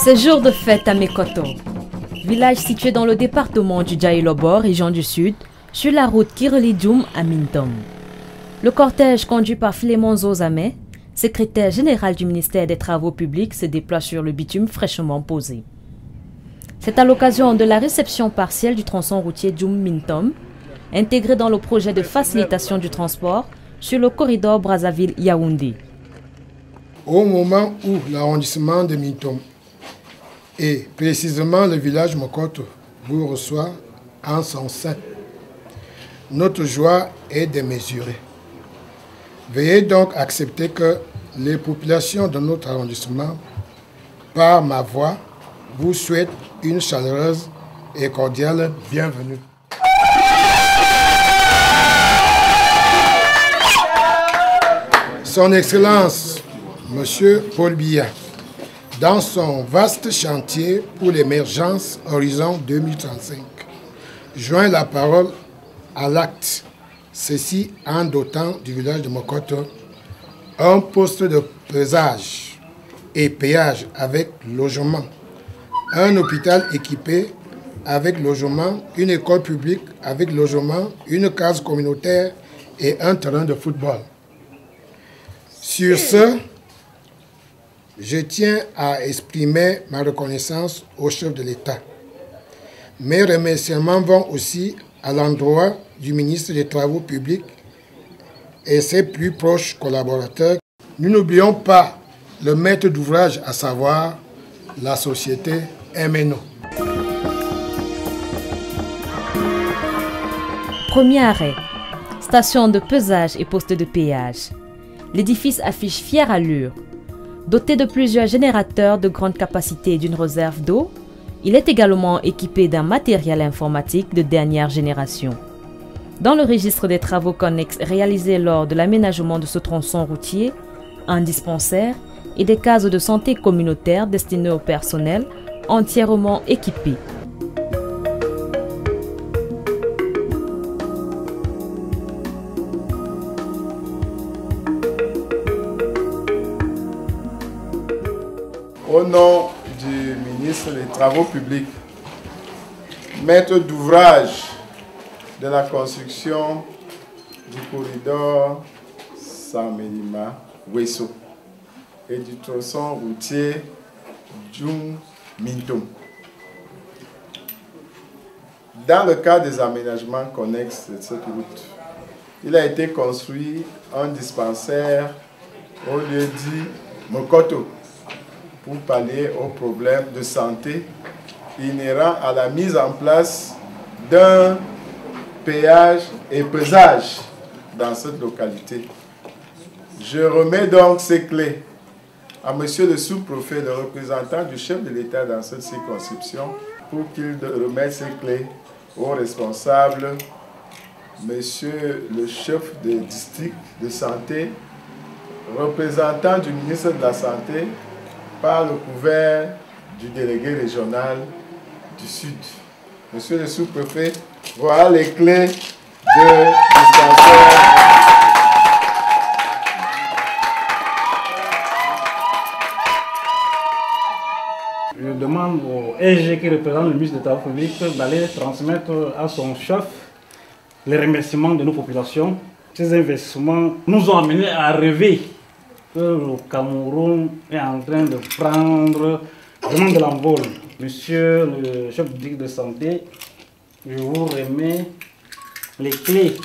C'est jour de fête à Mekoto, village situé dans le département du Djaïlobo, région du Sud, sur la route qui relie Djoum à Mintom. Le cortège conduit par Philémon Zozame, secrétaire général du ministère des Travaux publics, se déploie sur le bitume fraîchement posé. C'est à l'occasion de la réception partielle du tronçon routier Djoum-Mintom, intégré dans le projet de facilitation du transport sur le corridor Brazzaville-Yaoundé. Au moment où l'arrondissement de Mintom et précisément le village Mokoto vous reçoit en son sein, notre joie est démesurée. Veuillez donc accepter que les populations de notre arrondissement, par ma voix, vous souhaitent une chaleureuse et cordiale bienvenue. Son Excellence, Monsieur Paul Biya, dans son vaste chantier pour l'émergence Horizon 2035, joint la parole à l'acte, ceci en dotant du village de Mokoto un poste de pesage et péage avec logement, un hôpital équipé avec logement, une école publique avec logement, une case communautaire et un terrain de football. Sur ce, je tiens à exprimer ma reconnaissance au chef de l'État. Mes remerciements vont aussi à l'endroit du ministre des Travaux publics et ses plus proches collaborateurs. Nous n'oublions pas le maître d'ouvrage, à savoir la société MNO. Premier arrêt, station de pesage et poste de péage. L'édifice affiche fière allure. Doté de plusieurs générateurs de grande capacité et d'une réserve d'eau, il est également équipé d'un matériel informatique de dernière génération. Dans le registre des travaux connexes réalisés lors de l'aménagement de ce tronçon routier, un dispensaire et des cases de santé communautaire destinées au personnel entièrement équipés. Au nom du ministre des Travaux publics, maître d'ouvrage de la construction du corridor Samelima-Wesso et du tronçon routier Djoum-Mintom. Dans le cadre des aménagements connexes de cette route, il a été construit un dispensaire au lieu dit Mokoto, pour pallier aux problèmes de santé inhérents à la mise en place d'un péage et pesage dans cette localité. Je remets donc ces clés à Monsieur le sous-préfet, le représentant du chef de l'État dans cette circonscription, pour qu'il remette ces clés aux responsables, Monsieur le chef de district de santé, représentant du ministre de la Santé, par le couvert du délégué régional du Sud. Monsieur le sous-préfet, voilà les clés de dispensaire. Je demande au SG qui représente le ministre des Travaux publics d'aller transmettre à son chef les remerciements de nos populations. Ces investissements nous ont amenés à rêver que le Cameroun est en train de prendre vraiment de l'envol. Monsieur le chef du district de santé, je vous remets les clés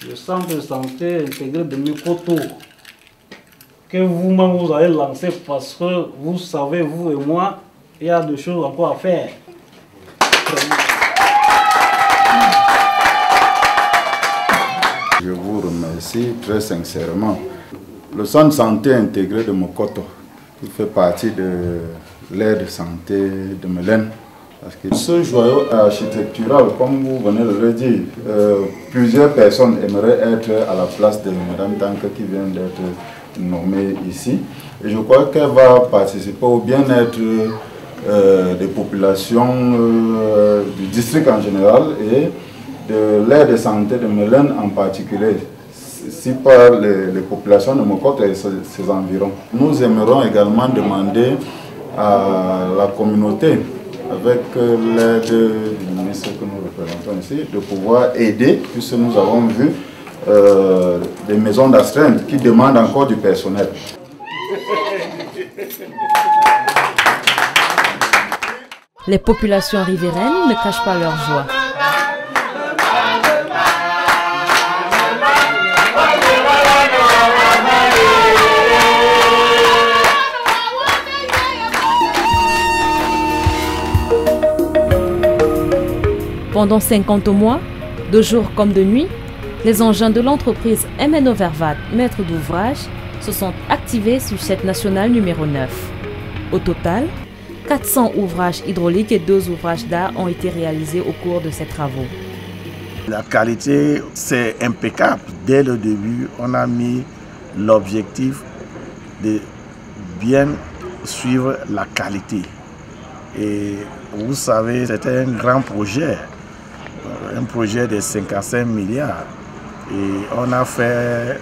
du centre de santé intégré de Mekoto que vous-même vous allez lancer parce que vous savez, vous et moi, il y a des choses encore à faire. Je vous remercie très sincèrement. Le centre de santé intégré de Mokoto, qui fait partie de l'aire de santé de Mélène. Parce que ce joyau architectural, comme vous venez de le dire, plusieurs personnes aimeraient être à la place de Mme Tanka qui vient d'être nommée ici. Et je crois qu'elle va participer au bien-être des populations du district en général et de l'aire de santé de Mélène en particulier. Si par les populations de Mokoto et ses environs. Nous aimerons également demander à la communauté, avec l'aide du ministre que nous représentons ici, de pouvoir aider, puisque nous avons vu des maisons d'astreinte qui demandent encore du personnel. Les populations riveraines ne cachent pas leur joie. Pendant 50 mois, de jour comme de nuit, les engins de l'entreprise MNO Vervat, maître d'ouvrage, se sont activés sur cette nationale numéro 9. Au total, 400 ouvrages hydrauliques et 2 ouvrages d'art ont été réalisés au cours de ces travaux. La qualité, c'est impeccable. Dès le début, on a mis l'objectif de bien suivre la qualité. Et vous savez, c'était un grand projet de 55 milliards. Et on a fait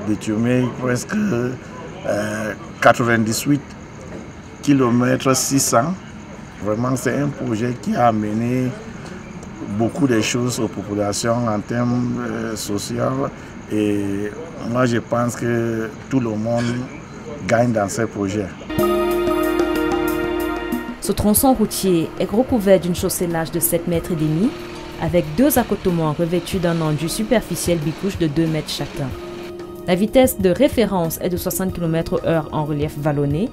détourner presque 98 km 600. Vraiment, c'est un projet qui a amené beaucoup de choses aux populations en termes sociaux. Et moi, je pense que tout le monde gagne dans ce projet. Ce tronçon routier est recouvert d'une chaussée large de 7 mètres et demi, avec 2 accotements revêtus d'un enduit superficiel bicouche de 2 mètres chacun. La vitesse de référence est de 60 km/h en relief vallonné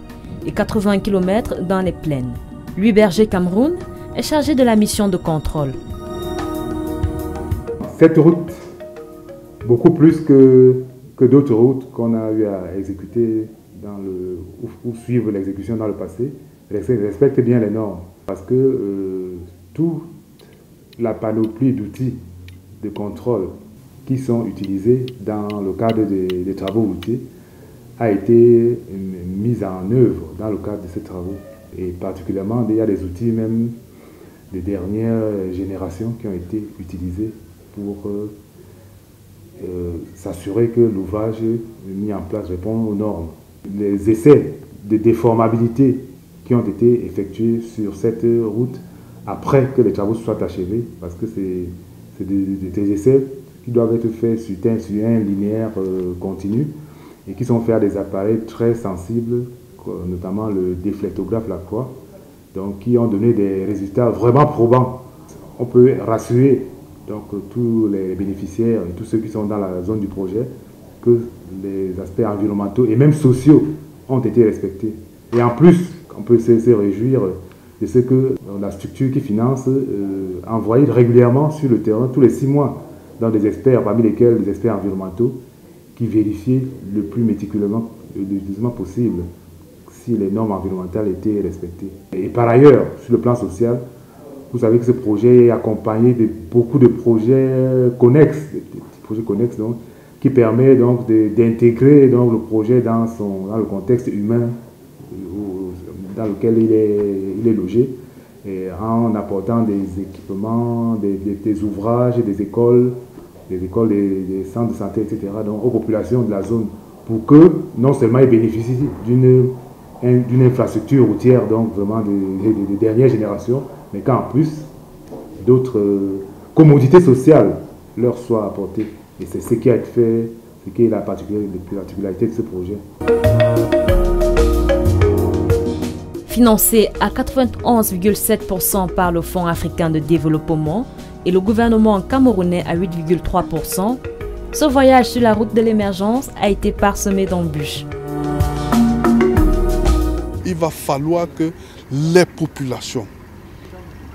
et 80 km dans les plaines. Louis Berger Cameroun est chargé de la mission de contrôle. Cette route, beaucoup plus que d'autres routes qu'on a eu à exécuter ou suivre l'exécution dans le passé, respecte bien les normes. Parce que toute la panoplie d'outils de contrôle qui sont utilisés dans le cadre des travaux routiers a été mise en œuvre dans le cadre de ces travaux. Et particulièrement, il y a des outils même des dernières générations qui ont été utilisés pour s'assurer que l'ouvrage mis en place répond aux normes. Les essais de déformabilité qui ont été effectués sur cette route après que les travaux soient achevés, parce que c'est des essais qui doivent être faits sur un linéaire continu et qui sont faits à des appareils très sensibles, notamment le déflectographe Lacroix, donc qui ont donné des résultats vraiment probants. On peut rassurer donc tous les bénéficiaires et tous ceux qui sont dans la zone du projet que les aspects environnementaux et même sociaux ont été respectés. Et en plus, on peut se réjouir de ce que la structure qui finance envoie régulièrement sur le terrain, tous les 6 mois, dans des experts, parmi lesquels les experts environnementaux, qui vérifient le plus méticuleusement possible si les normes environnementales étaient respectées. Et par ailleurs, sur le plan social, vous savez que ce projet est accompagné de beaucoup de projets connexes, donc, qui permet donc d'intégrer donc le projet dans le contexte humain dans lequel il est logé, et en apportant des équipements, des ouvrages, des écoles, des centres de santé, etc., donc aux populations de la zone, pour que non seulement ils bénéficient d'une infrastructure routière, donc vraiment des dernières générations, mais qu'en plus d'autres commodités sociales leur soient apportées. Et c'est ce qui a été fait, ce qui est la particularité de ce projet. Financé à 91,7% par le Fonds africain de développement et le gouvernement camerounais à 8,3%, ce voyage sur la route de l'émergence a été parsemé d'embûches. Il va falloir que les populations,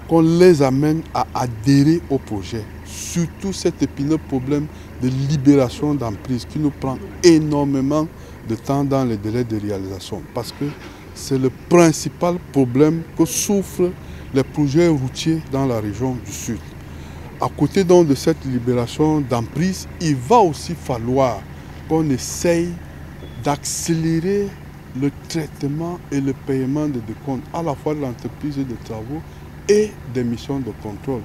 qu'on les amène à adhérer au projet. Surtout cet épineux problème de libération d'emprise qui nous prend énormément de temps dans les délais de réalisation. Parce que c'est le principal problème que souffrent les projets routiers dans la région du Sud. À côté donc de cette libération d'emprise, il va aussi falloir qu'on essaye d'accélérer le traitement et le paiement des décomptes à la fois de l'entreprise de travaux et des missions de contrôle.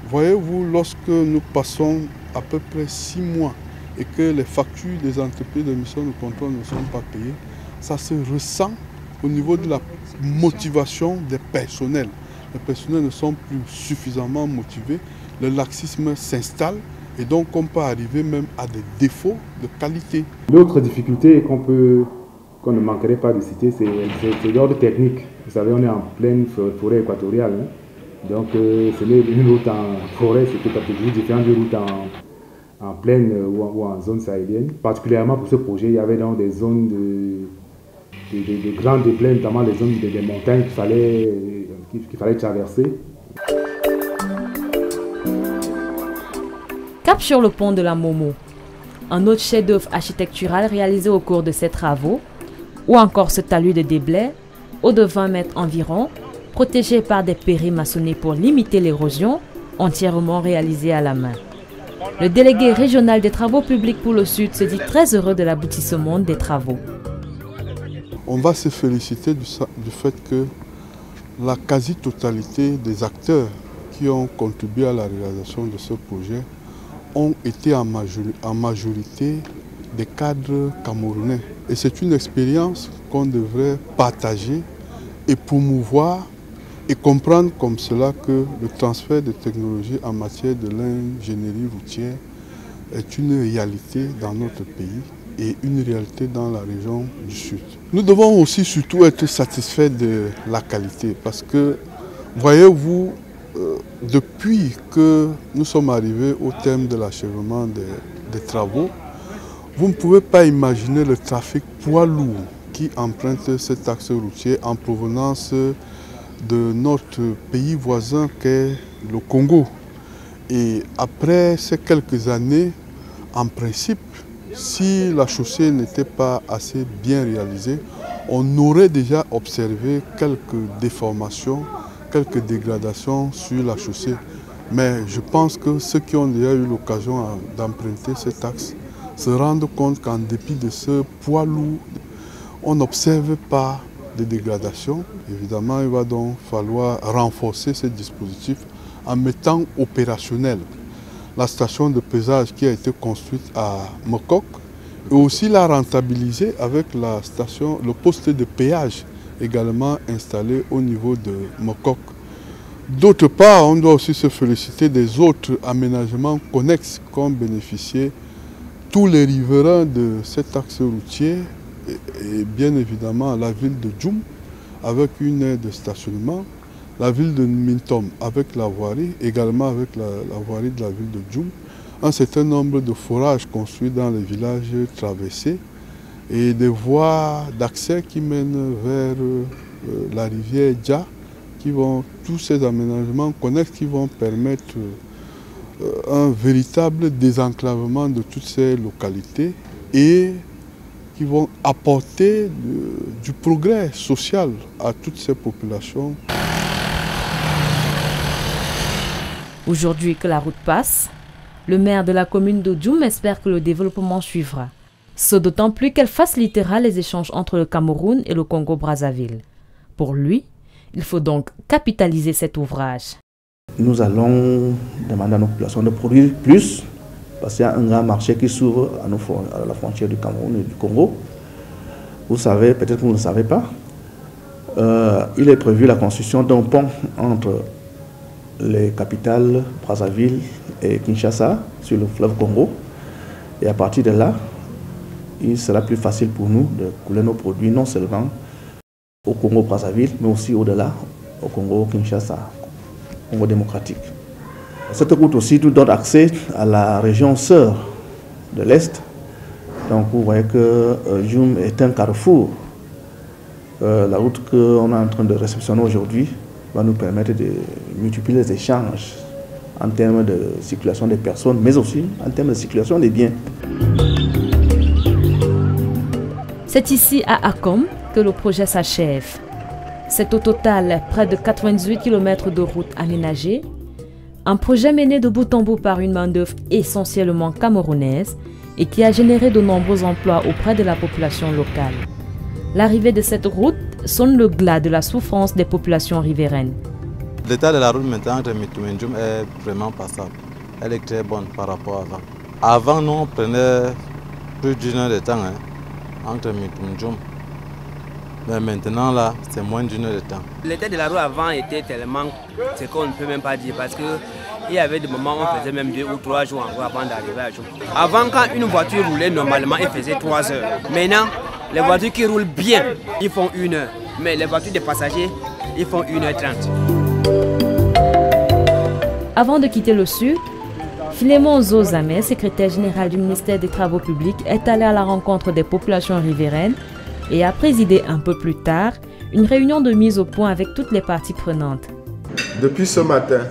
Voyez-vous, lorsque nous passons à peu près 6 mois et que les factures des entreprises de missions de contrôle ne sont pas payées, ça se ressent au niveau de la motivation des personnels. Les personnels ne sont plus suffisamment motivés, le laxisme s'installe et donc on peut arriver même à des défauts de qualité. L'autre difficulté qu'on ne manquerait pas de citer, c'est l'ordre technique. Vous savez, on est en pleine forêt équatoriale. Hein. Donc, ce n'est une route en forêt, c'est peut-être différent d'une route en plaine ou en zone sahélienne. Particulièrement pour ce projet, il y avait donc des zones de grandes plaines, notamment les zones des montagnes qu'il fallait traverser. Cap sur le pont de la Momo, un autre chef-d'œuvre architectural réalisé au cours de ces travaux, ou encore ce talus de déblais, haut de 20 mètres environ, protégé par des périls maçonnés pour limiter l'érosion, entièrement réalisé à la main. Le délégué régional des travaux publics pour le Sud se dit très heureux de l'aboutissement des travaux. On va se féliciter du fait que la quasi-totalité des acteurs qui ont contribué à la réalisation de ce projet ont été en majorité des cadres camerounais. Et c'est une expérience qu'on devrait partager et promouvoir et comprendre comme cela que le transfert de technologies en matière de l'ingénierie routière est une réalité dans notre pays et une réalité dans la région du Sud. Nous devons aussi surtout être satisfaits de la qualité parce que, voyez-vous, depuis que nous sommes arrivés au terme de l'achèvement des travaux, vous ne pouvez pas imaginer le trafic poids lourd qui emprunte cet axe routier en provenance de notre pays voisin qu'est le Congo. Et après ces quelques années, en principe, si la chaussée n'était pas assez bien réalisée, on aurait déjà observé quelques déformations, quelques dégradations sur la chaussée. Mais je pense que ceux qui ont déjà eu l'occasion d'emprunter cet axe se rendent compte qu'en dépit de ce poids lourd, on n'observe pas de dégradation. Évidemment, il va donc falloir renforcer ce dispositif en mettant opérationnel la station de pesage qui a été construite à Mokok et aussi la rentabiliser avec le poste de péage également installé au niveau de Mokok. D'autre part, on doit aussi se féliciter des autres aménagements connexes qu'ont bénéficié tous les riverains de cet axe routier et bien évidemment la ville de Djoum avec une aire de stationnement, la ville de Mintom avec la voirie, également avec la voirie de la ville de Djoum, un certain nombre de forages construits dans les villages traversés et des voies d'accès qui mènent vers la rivière Dja, tous ces aménagements connexes qui vont permettre un véritable désenclavement de toutes ces localités et qui vont apporter du progrès social à toutes ces populations. Aujourd'hui que la route passe, le maire de la commune de Djoum espère que le développement suivra. Ce d'autant plus qu'elle facilitera les échanges entre le Cameroun et le Congo-Brazzaville. Pour lui, il faut donc capitaliser cet ouvrage. Nous allons demander à nos populations de produire plus, parce qu'il y a un grand marché qui s'ouvre à la frontière du Cameroun et du Congo. Vous savez, peut-être que vous ne le savez pas, il est prévu la construction d'un pont entre les capitales Brazzaville et Kinshasa sur le fleuve Congo. Et à partir de là, il sera plus facile pour nous de couler nos produits non seulement au Congo-Brazzaville, mais aussi au-delà, au Congo-Kinshasa, Congo démocratique. Cette route aussi nous donne accès à la région sœur de l'Est. Donc vous voyez que Djoum est un carrefour. La route qu'on est en train de réceptionner aujourd'hui va nous permettre de multiplier les échanges en termes de circulation des personnes, mais aussi en termes de circulation des biens. C'est ici à Akom que le projet s'achève. C'est au total près de 98 km de route aménagée, un projet mené de bout en bout par une main-d'œuvre essentiellement camerounaise et qui a généré de nombreux emplois auprès de la population locale. L'arrivée de cette route sonne le glas de la souffrance des populations riveraines. L'état de la route maintenant entre Mintom et Djoum est vraiment passable. Elle est très bonne par rapport à avant. Avant, nous, on prenait plus d'une heure de temps entre Mintom et Djoum. Mais maintenant, là, c'est moins d'une heure de temps. L'état de la route avant était tellement, c'est qu'on ne peut même pas dire, parce qu'il y avait des moments où on faisait même 2 ou 3 jours encore avant d'arriver à Djoum. Avant, quand une voiture roulait normalement, elle faisait 3 heures. Maintenant, les voitures qui roulent bien, ils font 1 heure. Mais les voitures de passagers, ils font 1h30. Avant de quitter le sud, Philémon Zozamé, secrétaire général du ministère des Travaux publics, est allé à la rencontre des populations riveraines et a présidé un peu plus tard une réunion de mise au point avec toutes les parties prenantes. Depuis ce matin,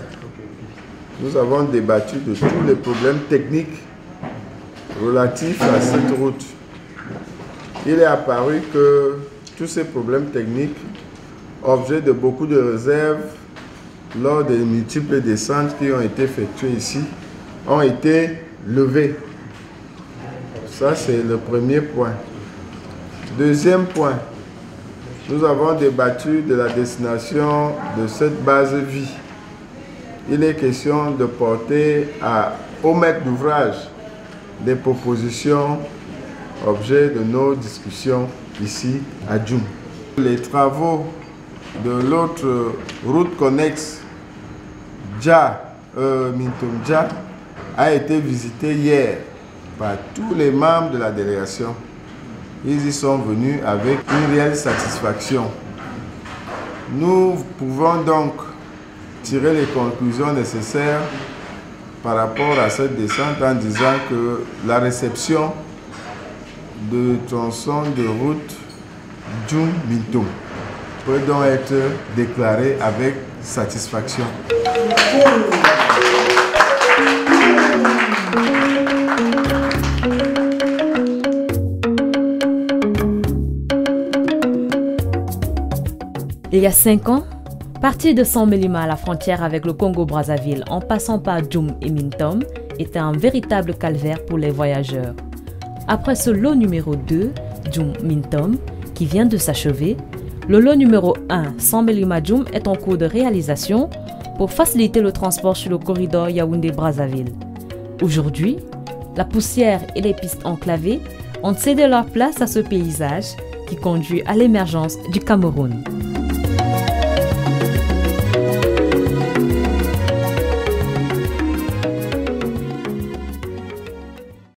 nous avons débattu de tous les problèmes techniques relatifs à cette route. Il est apparu que tous ces problèmes techniques, objet de beaucoup de réserves lors des multiples descentes qui ont été effectuées ici, ont été levés. Ça, c'est le premier point. Deuxième point, nous avons débattu de la destination de cette base vie. Il est question de porter au maître d'ouvrage des propositions, objet de nos discussions ici à Djoum. Les travaux de l'autre route connexe Mintom-Dja a été visité hier par tous les membres de la délégation. Ils y sont venus avec une réelle satisfaction. Nous pouvons donc tirer les conclusions nécessaires par rapport à cette descente en disant que la réception de tronçon de route Djoum-Mintom peut donc être déclarée avec satisfaction. Il y a 5 ans, partir de Saint-Mélima à la frontière avec le Congo-Brazzaville en passant par Djoum et Mintom était un véritable calvaire pour les voyageurs. Après ce lot numéro 2, Djoum-Mintom, qui vient de s'achever, le lot numéro 1, Saint-Mélima-Djoum, est en cours de réalisation pour faciliter le transport sur le corridor Yaoundé-Brazzaville. Aujourd'hui, la poussière et les pistes enclavées ont cédé leur place à ce paysage qui conduit à l'émergence du Cameroun.